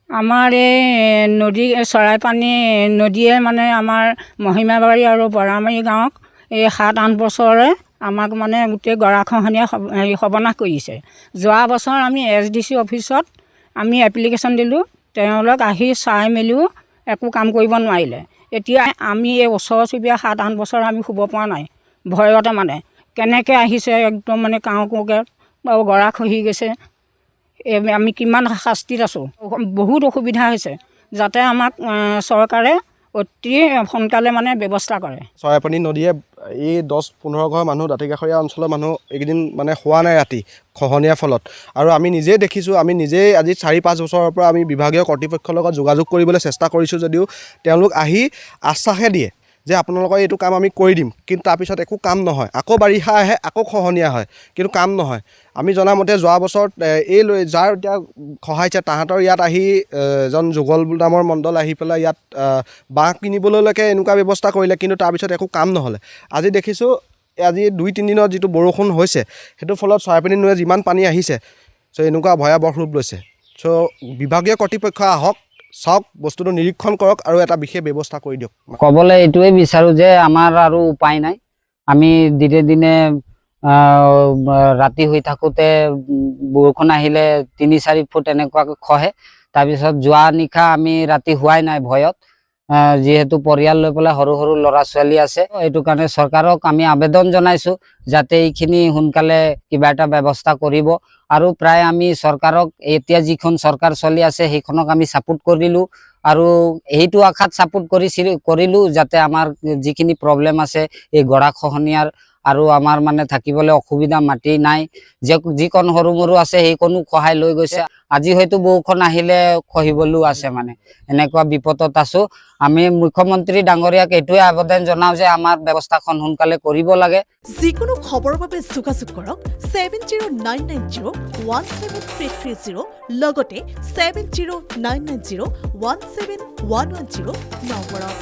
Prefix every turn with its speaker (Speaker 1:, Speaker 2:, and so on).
Speaker 1: আমাৰ এই নদী চৰাইপানী নদীয়ে মানে আমাৰ মহিমাবাৰী আৰু বৰামাৰী গাঁৱক এই 7-8 বছৰে আমাক মানে গোটেই গৰাখহনীয়া সৰ্বনাশ কৰিছে। যোৱা বছৰ আমি SDC অফিচত আমি এপ্লিকেশ্যন দিলোঁ, তেওঁলোক আহি চাই মেলিও একো কাম কৰিব নোৱাৰিলে। এতিয়া আমি এই ওচৰ চুবুৰীয়া 7-8 বছৰ আমি শুব পৰা নাই, ভয়তে মানে কেনেকৈ আহিছে একদম মানে কাওঁ কোঁকৈ বাৰু গৰা খহি গৈছে। আমি কিমান শাস্তিত আছোঁ, বহুত অসুবিধা হৈছে, যাতে আমাক চৰকাৰে অতি সোনকালে মানে ব্যৱস্থা কৰে।
Speaker 2: চৰাইপানী নদীয়ে এই 10-15 ঘৰ মানুহ দাঁতিকাষৰীয়া অঞ্চলৰ মানুহ এইকেইদিন মানে শোৱা নাই ৰাতি খহনীয়াৰ ফলত। আৰু আমি নিজেই দেখিছোঁ, আমি নিজেই আজি 4-5 বছৰৰ পৰা আমি বিভাগীয় কৰ্তৃপক্ষৰ লগত যোগাযোগ কৰিবলৈ চেষ্টা কৰিছোঁ যদিও তেওঁলোক আহি আশ্বাসহে দিয়ে যে আপোনালোকৰ এইটো কাম আমি কৰি দিম, কিন্তু তাৰপিছত একো কাম নহয়। আকৌ বাৰিষা আহে, আকৌ খহনীয়া হয়, কিন্তু কাম নহয়। আমি জনামতে যোৱা বছৰত এই যাৰ এতিয়া খহাইছে তাহাঁতৰ ইয়াত আহি এজন যুগল নামৰ মণ্ডল আহি পেলাই ইয়াত বাঁহ কিনিবলৈকে এনেকুৱা ব্যৱস্থা কৰিলে, কিন্তু তাৰপিছত একো কাম নহ'লে। আজি দেখিছোঁ আজি 2-3 দিনত যিটো বৰষুণ হৈছে সেইটোৰ ফলত চৰাইপানী নৈয়ে যিমান পানী আহিছে এনেকুৱা ভয়াৱহ ৰূপ লৈছে। বিভাগীয় কৰ্তৃপক্ষ আহক, চাওক, বস্তুটো নিৰীক্ষণ কৰক আৰু এটা বিশেষ ব্যৱস্থা কৰি দিয়ক।
Speaker 3: ক'বলৈ এইটোৱে বিচাৰোঁ যে আমাৰ আৰু উপায় নাই। আমি দিনে দিনে ৰাতি হৈ থাকোঁতে বৰষুণ আহিলে 3-4 ফুট এনেকুৱাকৈ খহে। তাৰপিছত যোৱা নিশা আমি ৰাতি হোৱাই নাই ভয়ত, যিহেতু পৰিয়াল লৈ পেলাই সৰু সৰু ল'ৰা ছোৱালী আছে। এইটো কাৰণে চৰকাৰক আমি আবেদন জনাইছোঁ যাতে এইখিনি সোনকালে কিবা এটা ব্যৱস্থা কৰিব। আৰু প্ৰায় আমি চৰকাৰক এতিয়া যিখন চৰকাৰ চলি আছে সেইখনক আমি ছাপোৰ্ট কৰিলোঁ, আৰু সেইটো আশাত ছাপোৰ্ট কৰিলোঁ যাতে আমাৰ যিখিনি প্ৰব্লেম আছে এই গৰাখহনীয়াৰ আৰু আমাৰ মানে থাকিবলৈ অসুবিধা, মাটি নাই, যিকণ সৰু মৰু আছে সেইকণো খহাই লৈ গৈছে। আজি হয়তো বৰষুণ আহিলে খহিবলৈও আছে, মানে এনেকুৱা বিপদত আছোঁ। আমি মুখ্যমন্ত্ৰী ডাঙৰীয়াক এইটোৱে আবেদন জনাওঁ যে আমাৰ ব্যৱস্থাখন সোনকালে কৰিব লাগে।
Speaker 4: যিকোনো খবৰৰ বাবে যোগাযোগ কৰক 7099017330 লগতে 7099017110 নম্বৰত।